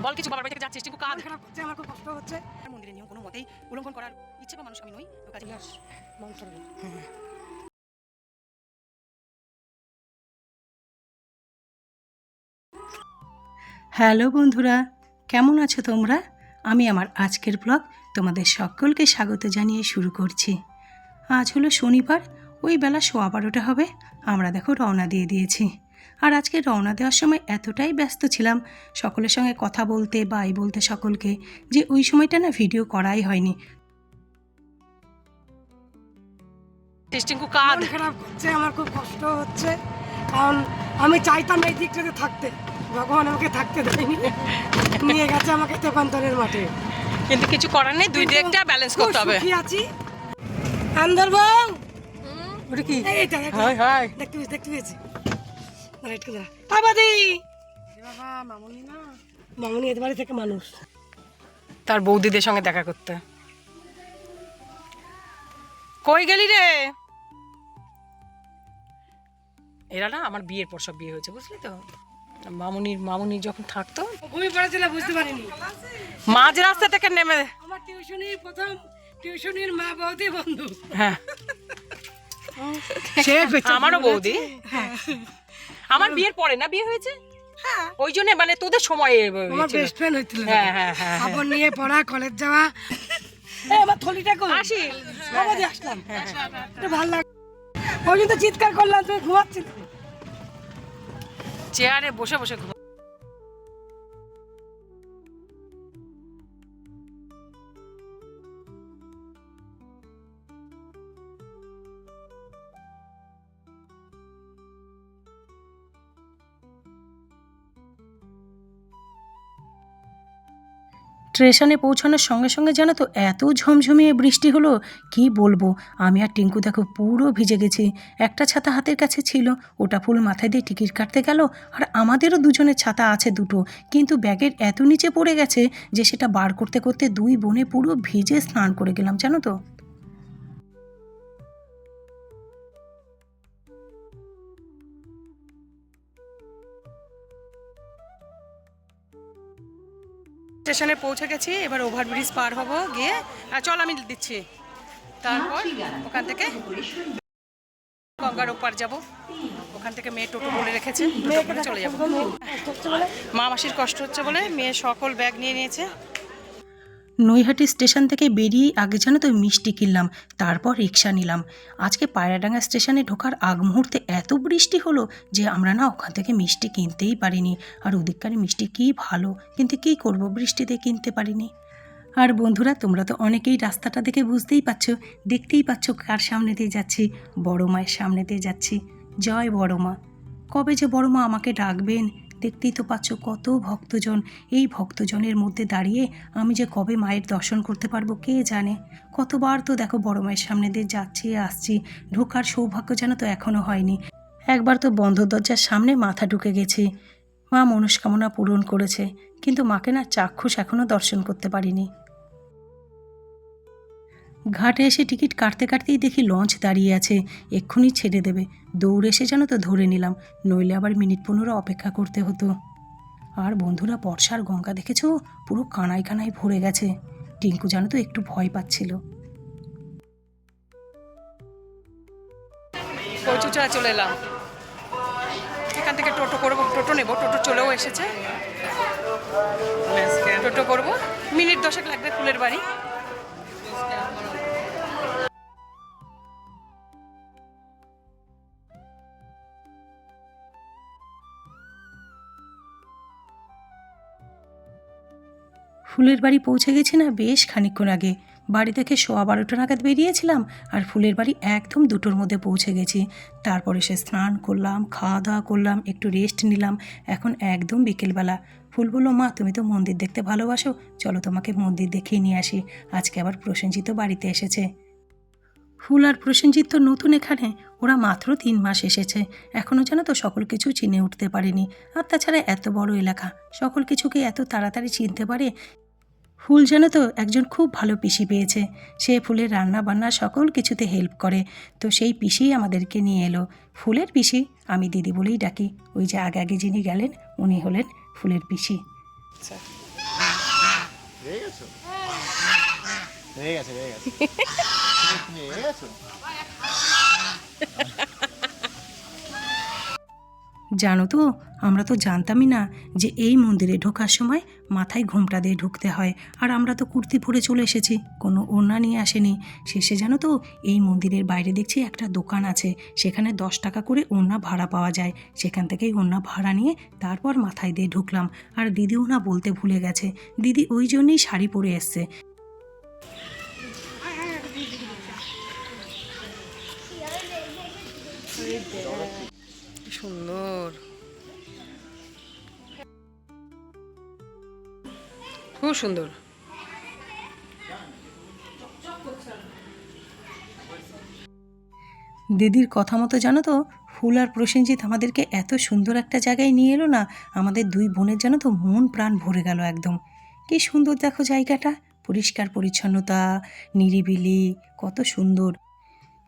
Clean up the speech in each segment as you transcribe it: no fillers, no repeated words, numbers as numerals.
বল কিছু, বাবার বাড়ি থেকে যাচ্ছিস, টিঙ্কু কাঁদ। খারাপ হচ্ছে, আমার খুব কষ্ট হচ্ছে। মন্দিরের নিয়ম কোনো মতেই উল্লঙ্ঘন করার ইচ্ছে বা মানুষ আমি নই, তো কাজে হ্যালো বন্ধুরা, কেমন আছো তোমরা? আমি আমার আজকের ব্লগ তোমাদের সকলকে স্বাগত জানিয়ে শুরু করছি। আজ হলো শনিবার, ওই বেলা 12:15 হবে। আমরা দেখো রওনা দিয়ে দিয়েছি। আর আজকে রওনা দেওয়ার সময় এতটাই ব্যস্ত ছিলাম সকলের সঙ্গে কথা বলতে বাই বলতে সকলকে, যে ওই সময়টা না ভিডিও করাই হয়নি। টিঙ্কু কাঁদ। মন খারাপ হচ্ছে, আমার খুব কষ্ট হচ্ছে, কারণ আমি চাইতাম এই দিকটাতে থাকতে, ভগবান আমাকে থাকতে দেয়নি, নিয়ে গেছে আমাকে তেপান্তরের মাঠে। কিন্তু কিছু করার নেই, দুই দিকটা ব্যালেন্স করতে হবে। সুখী আছি। আন্দর বউ, ওটা কি? এইটা হাই হাই, দেখতে পেয়েছি। দাঁড়া একটু দাঁড়া। বাবাদি বাবা, মামুনি না, মামুনি এর বাড়ি থেকে মানুষ, তার বৌদিদের সঙ্গে দেখা করতে। কই গেলি রে? এরা না আমার বিয়ের পর সব বিয়ে হয়েছে, বুঝলি তো। মামুনি যখন থাকতো, ঘুমিয়ে পড়েছিল, বুঝতে পারিনি। মাঝ রাস্তা থেকে নেমে আমার প্রথম টিউশনির মা বৌদি বন্ধু। হ্যাঁ, আমারও বৌদি। হ্যাঁ, আমার বিয়ের পরে না বিয়ে হয়েছে, ওই জন্য মানে তোদের সময় আমার বেস্ট ফ্রেন্ড হইছিল। হ্যাঁ হ্যাঁ হ্যাঁ, আপন নিয়ে পড়া, কলেজ যাওয়া। আমার থলিটা কই? আসি বাবাদি আসলাম, একটু ভালো লাগে। ওই জন্য চিৎকার করলাম, তুমি ঘুমাচ্ছিল। চেয়ারে বসে বসে ঘুমা। স্টেশনে পৌঁছানোর সঙ্গে সঙ্গে জানো তো এত ঝমঝমিয়ে বৃষ্টি হলো, কি বলবো। আমি আর টিঙ্কু দেখো পুরো ভিজে গেছি। একটা ছাতা হাতের কাছে ছিল, ওটা ফুল মাথায় দিয়ে টিকিট কাটতে গেল। আর আমাদেরও দুজনের ছাতা আছে দুটো, কিন্তু ব্যাগের এত নিচে পড়ে গেছে যে সেটা বার করতে করতে দুই বোনে পুরো ভিজে স্নান করে গেলাম, জানো তো। স্টেশনে পৌঁছে গেছি, এবার ওভারব্রিজ পার হব গিয়ে। আর চল আমি দিচ্ছি, তারপর ওখান থেকে গঙ্গার ওপার যাব। ওখান থেকে মেয়ে টোটো বলে রেখেছে, টোটো করে চলে যাবো। মা মাসির কষ্ট হচ্ছে বলে মেয়ে সকল ব্যাগ নিয়ে নিয়েছে। নৈহাটি স্টেশন থেকে বেরিয়ে আগে জানো তো মিষ্টি কিনলাম, তারপর রিক্সা নিলাম। আজকে পায়রাডাঙ্গা স্টেশনে ঢোকার আগ মুহূর্তে এত বৃষ্টি হলো যে আমরা না ওখান থেকে মিষ্টি কিনতেই পারিনি। আর ওদিককার মিষ্টি কী ভালো, কিন্তু কী করব, বৃষ্টিতে কিনতে পারিনি। আর বন্ধুরা, তোমরা তো অনেকেই রাস্তাটা দেখে বুঝতেই পারছো, দেখতেই পাচ্ছ কার সামনে দিয়ে যাচ্ছি। বড় মায়ের সামনে দিয়ে যাচ্ছি। জয় বড় মা। কবে যে বড় মা আমাকে ডাকবেন, দেখতেই তো পাচ্ছ কত ভক্তজন। এই ভক্তজনের মধ্যে দাঁড়িয়ে আমি যে কবে মায়ের দর্শন করতে পারবো কে জানে। কতবার তো দেখো বড় মায়ের সামনে দিয়ে যাচ্ছি আসছি, ঢোকার সৌভাগ্য যেন তো এখনও হয়নি। একবার তো বন্ধ দরজার সামনে মাথা ঢুকে গেছি। মা মনস্কামনা পূরণ করেছে, কিন্তু মাকে না চাক্ষুষ এখনও দর্শন করতে পারিনি। ঘাটে এসে টিকিট কাটতে কাটতেই দেখি লঞ্চ দাঁড়িয়ে আছে, এক্ষুনি ছেড়ে দেবে। দৌড়ে এসে যেন তো ধরে নিলাম, নইলে আবার মিনিট 15 অপেক্ষা করতে হতো। আর বন্ধুরা, বর্ষার গঙ্গা দেখেছো, পুরো কানায় কানায় ভরে গেছে। টিঙ্কু জানো তো একটু ভয় পাচ্ছিল। কচুচা চলে এলাম, এখান থেকে টোটো করবো, টোটো নেবো, টোটো চলেও এসেছে। টোটো করবো, মিনিট 10 লাগবে ফুলের বাড়ি। ফুলের বাড়ি পৌঁছে গেছি না বেশ খানিকক্ষণ আগে। বাড়ি থেকে 12:15 নাগাদ বেরিয়েছিলাম, আর ফুলের বাড়ি একদম 2টোর মধ্যে পৌঁছে গেছি। তারপর এসে স্নান করলাম, খাওয়া দাওয়া করলাম, একটু রেস্ট নিলাম। এখন একদম বিকেলবেলা। ফুল বলল, মা তুমি তো মন্দির দেখতে ভালোবাসো, চলো তোমাকে মন্দির দেখিয়ে নিয়ে আসি। আজকে আবার প্রসেনজিৎ বাড়িতে এসেছে। ফুল আর প্রসেনজিৎ তো নতুন এখানে, ওরা মাত্র 3 মাস এসেছে, এখনও যেন তো সকল কিছু চিনে উঠতে পারেনি। আর তাছাড়া এত বড় এলাকা, সকল কিছুকে এত তাড়াতাড়ি চিনতে পারে। ফুল যেন তো একজন খুব ভালো পিসি পেয়েছে, সে ফুলের রান্না বান্না সকল কিছুতে হেল্প করে। তো সেই পিসিই আমাদেরকে নিয়ে এলো। ফুলের পিসি, আমি দিদি বলেই ডাকি। ওই যে আগে আগে যিনি গেলেন উনি হলেন ফুলের পিসি। আচ্ছা রেগে গেছো? রেগে গেছে, রেগে গেছে। তুমি রেগে গেছো? জানো তো, আমরা তো জানতামই না যে এই মন্দিরে ঢোকার সময় মাথায় ঘোমটা দিয়ে ঢুকতে হয়। আর আমরা তো কুর্তি পরে চলে এসেছি, কোনো ওড়না নিয়ে আসেনি। শেষে জানো তো, এই মন্দিরের বাইরে দেখছি একটা দোকান আছে, সেখানে 10 টাকা করে ওড়না ভাড়া পাওয়া যায়। সেখান থেকেই ওড়না ভাড়া নিয়ে তারপর মাথায় দিয়ে ঢুকলাম। আর দিদিও না বলতে ভুলে গেছে, দিদি ওই জন্যই শাড়ি পরে এসছে। সুন্দর, খুব সুন্দর। দিদির কথা মতো জানো তো, ফুল আর প্রসেনজিৎ আমাদেরকে এত সুন্দর একটা জায়গায় নিয়ে এলো না, আমাদের দুই বোনের জানো তো মন প্রাণ ভরে গেল একদম। কি সুন্দর দেখো জায়গাটা, পরিষ্কার পরিচ্ছন্নতা, নিরিবিলি, কত সুন্দর।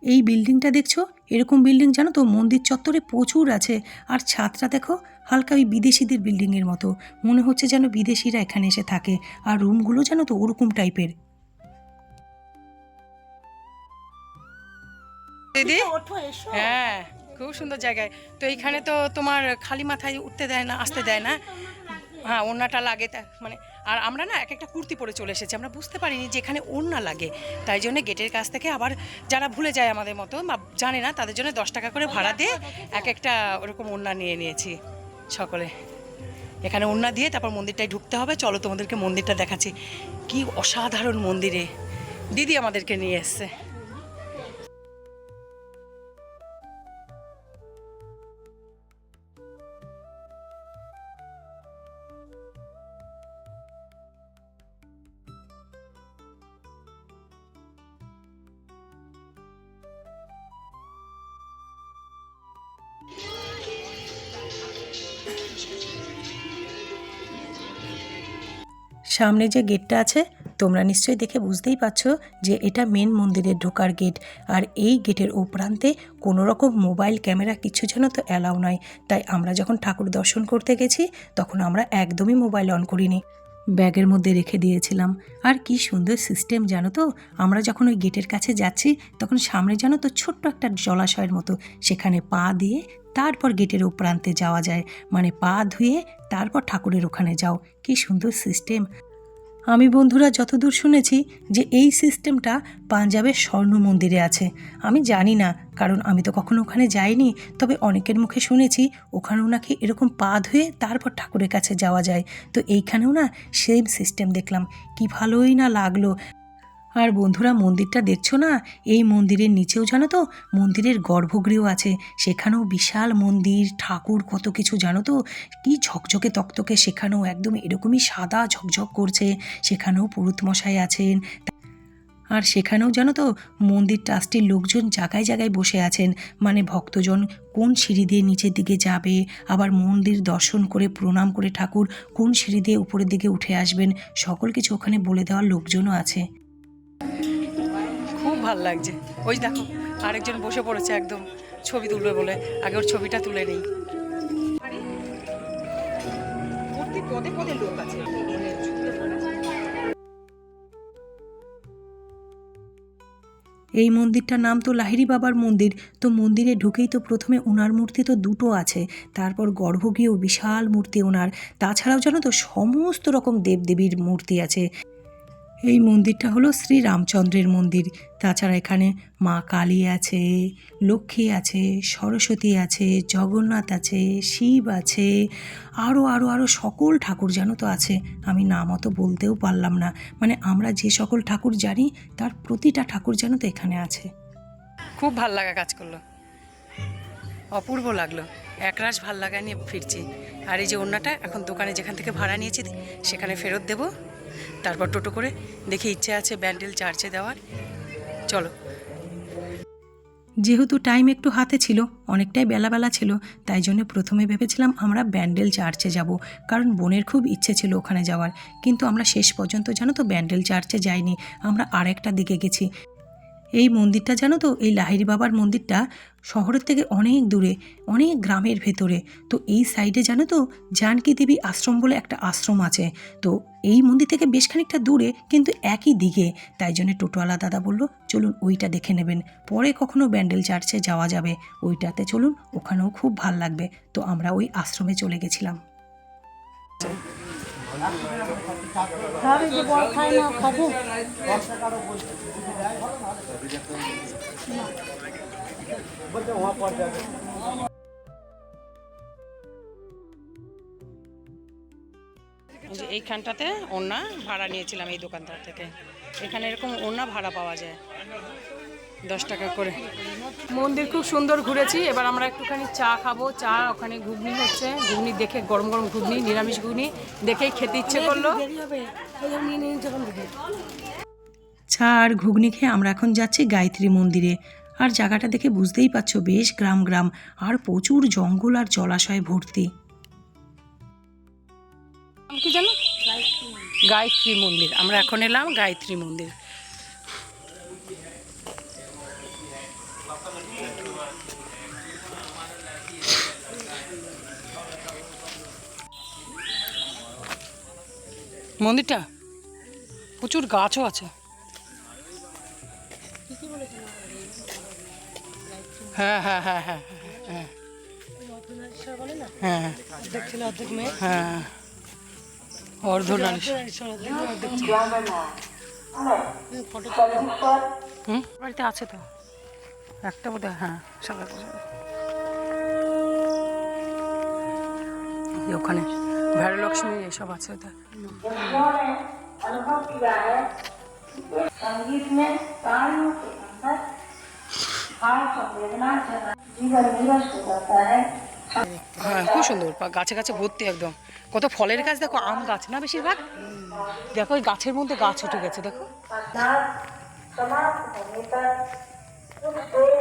এই বিল্ডিংটা দেখছো, এরকম বিল্ডিং জানো তো মন্দির চত্বরে প্রচুর আছে। আর ছাদটা দেখো, হালকা ওই বিদেশিদের বিল্ডিংয়ের মতো, মনে হচ্ছে যেন বিদেশিরা এখানে এসে থাকে। আর রুমগুলো জানো তো ওরকম টাইপের। দিদি, ওঠো, এসো। হ্যাঁ খুব সুন্দর জায়গায়। তো এইখানে তো তোমার খালি মাথায় উঠতে দেয় না, আসতে দেয় না। হ্যাঁ ওড়নাটা লাগে, তা মানে আর আমরা না এক একটা কুর্তি পরে চলে এসেছি, আমরা বুঝতে পারিনি যে এখানে ওড়না লাগে। তাই জন্য গেটের কাছ থেকে আবার যারা ভুলে যায় আমাদের মতো বা জানে না, তাদের জন্য 10 টাকা করে ভাড়া দিয়ে এক একটা ওরকম ওড়না নিয়ে নিয়েছি সকলে। এখানে ওড়না দিয়ে তারপর মন্দিরটায় ঢুকতে হবে। চলো তোমাদেরকে মন্দিরটা দেখাচ্ছি, কি অসাধারণ মন্দিরে দিদি আমাদেরকে নিয়ে এসছে। সামনে যে গেটটা আছে, তোমরা নিশ্চয়ই দেখে বুঝতেই পারছো যে এটা মেন মন্দিরের ঢোকার গেট। আর এই গেটের ও প্রান্তে কোনো রকম মোবাইল ক্যামেরা কিছু যেন তো অ্যালাউ নয়। তাই আমরা যখন ঠাকুর দর্শন করতে গেছি তখন আমরা একদমই মোবাইল অন করিনি, ব্যাগের মধ্যে রেখে দিয়েছিলাম। আর কি সুন্দর সিস্টেম জানো তো, আমরা যখন ওই গেটের কাছে যাচ্ছি তখন সামনে জানো তো ছোট্ট একটা জলাশয়ের মতো, সেখানে পা দিয়ে তারপর গেটের ও প্রান্তে যাওয়া যায়। মানে পা ধুয়ে তারপর ঠাকুরের ওখানে যাও, কি সুন্দর সিস্টেম। আমি বন্ধুরা যতদূর শুনেছি যে এই সিস্টেমটা পাঞ্জাবের স্বর্ণ মন্দিরে আছে। আমি জানি না, কারণ আমি তো কখনো ওখানে যাইনি, তবে অনেকের মুখে শুনেছি ওখানেও নাকি এরকম পা ধুয়ে তারপর ঠাকুরের কাছে যাওয়া যায়। তো এইখানেও না সেম সিস্টেম দেখলাম, কি ভালোই না লাগলো। আর বন্ধুরা মন্দিরটা দেখছো না, এই মন্দিরের নিচেও জানো তো মন্দিরের গর্ভগৃহ আছে, সেখানেও বিশাল মন্দির, ঠাকুর, কত কিছু জানো তো, কি ঝকঝকে তকতকে, সেখানেও একদম এরকমই সাদা ঝকঝক করছে। সেখানেও পুরোহিত মশাই আছেন। আর সেখানেও জানো তো মন্দির ট্রাস্টির লোকজন জায়গায় জায়গায় বসে আছেন, মানে ভক্তজন কোন সিঁড়ি দিয়ে নিচের দিকে যাবে, আবার মন্দির দর্শন করে প্রণাম করে ঠাকুর কোন সিঁড়ি দিয়ে উপরের দিকে উঠে আসবেন, সকল কিছু ওখানে বলে দেওয়ার লোকজনও আছে। খুব ভালো লাগছে। ওই দেখো আরেকজন বসে পড়েছে একদম ছবি তুলবে বলে, আগে ওর ছবিটা তুলে নেই। পদে পদে লোক আছে। এই মন্দিরটার নাম তো লাহিড়ী বাবার মন্দির। তো মন্দিরে ঢুকেই তো প্রথমে ওনার মূর্তি তো দুটো আছে, তারপর গর্ভগৃহ বিশাল মূর্তি ওনার, তাছাড়াও জানো তো সমস্ত রকম দেবদেবীর মূর্তি আছে। এই মন্দিরটা হলো শ্রী রামচন্দ্রের মন্দির। তাছাড়া এখানে মা কালী আছে, লক্ষ্মী আছে, সরস্বতী আছে, জগন্নাথ আছে, শিব আছে, আরও আরও আরও সকল ঠাকুর জানো তো আছে। আমি নাম অত বলতেও পারলাম না, মানে আমরা যে সকল ঠাকুর জানি তার প্রতিটা ঠাকুর জানো তো এখানে আছে। খুব ভাল লাগা কাজ করলো, অপূর্ব লাগলো, একরাশ ভাল লাগা নিয়ে ফিরছি। আর এই যে ওড়নাটা এখন দোকানে যেখান থেকে ভাড়া নিয়েছি সেখানে ফেরত দেবো, তারপর টোটো করে দেখি ইচ্ছে আছে ব্যান্ডেল চার্চে দেওয়ার। চলো, যেহেতু টাইম একটু হাতে ছিল, অনেকটাই বেলা ছিল, তাই জন্য প্রথমে ভেবেছিলাম আমরা ব্যান্ডেল চার্চে যাব, কারণ বোনের খুব ইচ্ছে ছিল ওখানে যাওয়ার। কিন্তু আমরা শেষ পর্যন্ত জানো তো ব্যান্ডেল চার্চে যাইনি, আমরা আরেকটা দিকে গেছি। এই মন্দিরটা জানো তো, এই লাহিড়ী বাবার মন্দিরটা শহরের থেকে অনেক দূরে, অনেক গ্রামের ভেতরে। তো এই সাইডে জানো তো জানকী দেবী আশ্রম বলে একটা আশ্রম আছে। তো এই মন্দির থেকে বেশ খানিকটা দূরে, কিন্তু একই দিকে। তাই জন্য টোটোওয়ালা দাদা বলল চলুন ওইটা দেখে নেবেন, পরে কখনো ব্যান্ডেল চার্চে যাওয়া যাবে, ওইটাতে চলুন, ওখানেও খুব ভাল লাগবে। তো আমরা ওই আশ্রমে চলে গেছিলাম। এইখানটাতে ওড়না ভাড়া নিয়েছিলাম এই দোকানদার থেকে। এখানে এরকম ওড়না ভাড়া পাওয়া যায় 10 টাকা করে। মন্দির খুব সুন্দর ঘুরেছি। এবার আমরা একটুখানি চা খাবো। চা ওখানে ঘুগনি হচ্ছে, ঘুগনি দেখে গরম গরম ঘুগনি, নিরামিষ ঘুগনি দেখেই খেতে ইচ্ছে করলো। চা আর ঘুগনি খেয়ে আমরা এখন যাচ্ছি গায়ত্রী মন্দিরে। আর জায়গাটা দেখে বুঝতেই পারছো বেশ গ্রাম গ্রাম, আর প্রচুর জঙ্গল আর জলাশয় ভর্তি। কি জানো, গায়ত্রী মন্দির। আমরা এখন এলাম গায়ত্রী মন্দির। মন্দিরটা প্রচুর গাছও আছে। হ্যাঁ হ্যাঁ হ্যাঁ হ্যাঁ হ্যাঁ হ্যাঁ হ্যাঁ বাড়িতে আছে তো একটা বোধ হয়। হ্যাঁ সকাল ওখানে ভৈরলক্ষ্মী এসব আছে ওদের। হ্যাঁ খুব সুন্দর, গাছে গাছে ভর্তি একদম। কত ফলের গাছ দেখো, আম গাছ না বেশিরভাগ। দেখো ওই গাছের মধ্যে গাছ উঠে গেছে দেখো।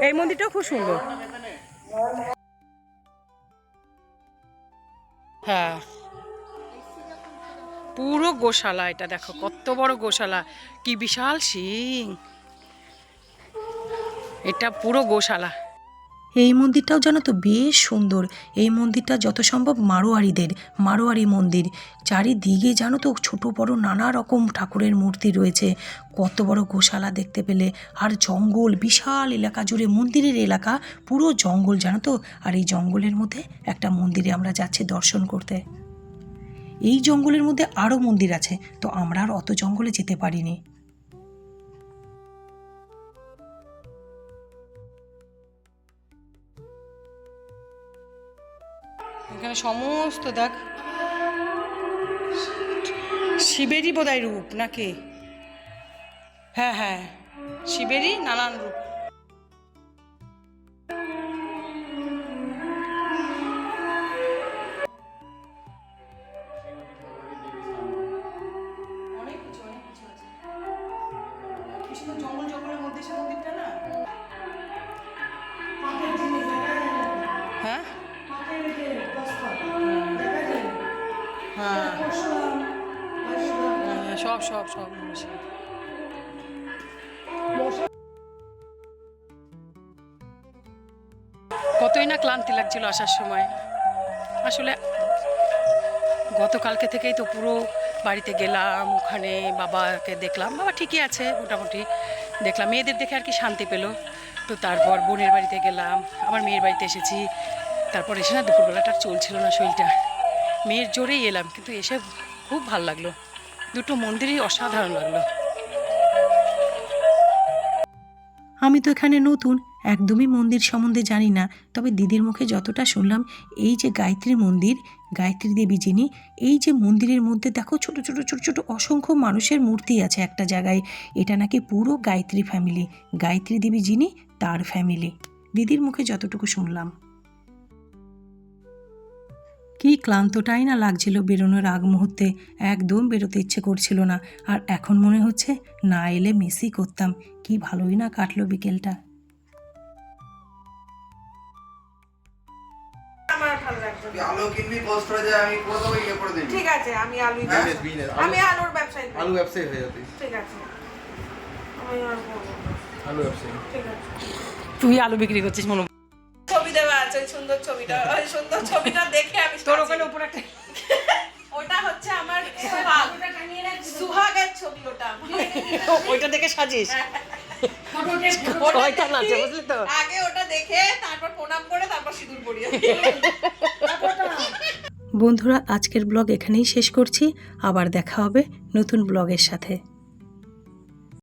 এই মন্দিরটাও খুব সুন্দর। হ্যাঁ পুরো গোশালা, এটা দেখো কত বড় গোশালা, কি বিশাল সিং। এটা পুরো গোশালা। এই মন্দিরটাও জানো তো বেশ সুন্দর। এই মন্দিরটা যত সম্ভব মারোয়ারি মন্দির। চারিদিকে জানো তো ছোট বড় নানা রকম ঠাকুরের মূর্তি রয়েছে। কত বড় গোশালা দেখতে পেলে। আর জঙ্গল, বিশাল এলাকা জুড়ে মন্দিরের এলাকা, পুরো জঙ্গল জানো তো। আর এই জঙ্গলের মধ্যে একটা মন্দিরে আমরা যাচ্ছি দর্শন করতে। এই জঙ্গলের মধ্যে আরও মন্দির আছে, তো আমরা আর অত জঙ্গলে যেতে পারিনি। এখানে সমস্ত দেখ শিবেরই বোধহয় রূপ নাকি। হ্যাঁ হ্যাঁ শিবেরই নানান রূপ। হ্যাঁ সব সব সব কতই না ক্লান্তি লাগছিল আসার সময়। আসলে গতকালকে থেকেই তো পুরো বাড়িতে গেলাম, ওখানে বাবাকে দেখলাম, বাবা ঠিকই আছে মোটামুটি দেখলাম, মেয়েদের দেখে আর কি শান্তি পেলো। তো তারপর বোনের বাড়িতে গেলাম, আমার মেয়ের বাড়িতে এসেছি। তারপর এসে না দুপুরবেলাটা চলছিল না শরীরটা, মেয়ের জোরেই এলাম, কিন্তু এসে খুব ভালো লাগলো। দুটো মন্দিরই অসাধারণ লাগলো। আমি তো এখানে নতুন, একদমই মন্দির সম্বন্ধে জানি না। তবে দিদির মুখে যতটা শুনলাম, এই যে গায়ত্রী মন্দির, গায়ত্রী দেবী যিনি, এই যে মন্দিরের মধ্যে দেখো ছোট ছোট ছোট ছোট অসংখ্য মানুষের মূর্তি আছে একটা জায়গায়। এটা নাকি পুরো গায়ত্রী ফ্যামিলি, গায়ত্রী দেবী যিনি তার ফ্যামিলি, দিদির মুখে যতটুকু শুনলাম। কি ক্লান্তটাই না লাগছিল বেরোনোর আগ মুহূর্তে, একদম বেরোতে ইচ্ছে করছিল না। আর এখন মনে হচ্ছে না এলে মিসই করতাম। কি ভালোই না কাটলো বিকেলটা। আলু কিনবি পোস্ট হয়ে যায়, আমি করে দেবো, ইয়ে করে দিবি। ঠিক আছে, আমি আলু আমি আলুর ব্যবসায়ী। আলু ব্যবসায়ী হয়ে যাবে। ঠিক আছে, আমি আর বলবো না। আলু ব্যবসায়ী। তুই আলু বিক্রি করছিস মনে হয়। ছবি দেওয়া আছে ওই সুন্দর ছবিটা, ওই সুন্দর ছবিটা দেখে আমি তোর ওখানে উপরে একটা ওটা হচ্ছে আমার সুহাগের ছবি ওটা। ওইটা দেখে সাজিস ওটা শয়তান আছে, দেখি, বুঝলি তো? আগে ওটা দেখে তারপর প্রণাম করে তারপর সিঁদুর পরিয়ে। বন্ধুরা, আজকের ব্লগ এখানেই শেষ করছি। আবার দেখা হবে নতুন ব্লগের সাথে।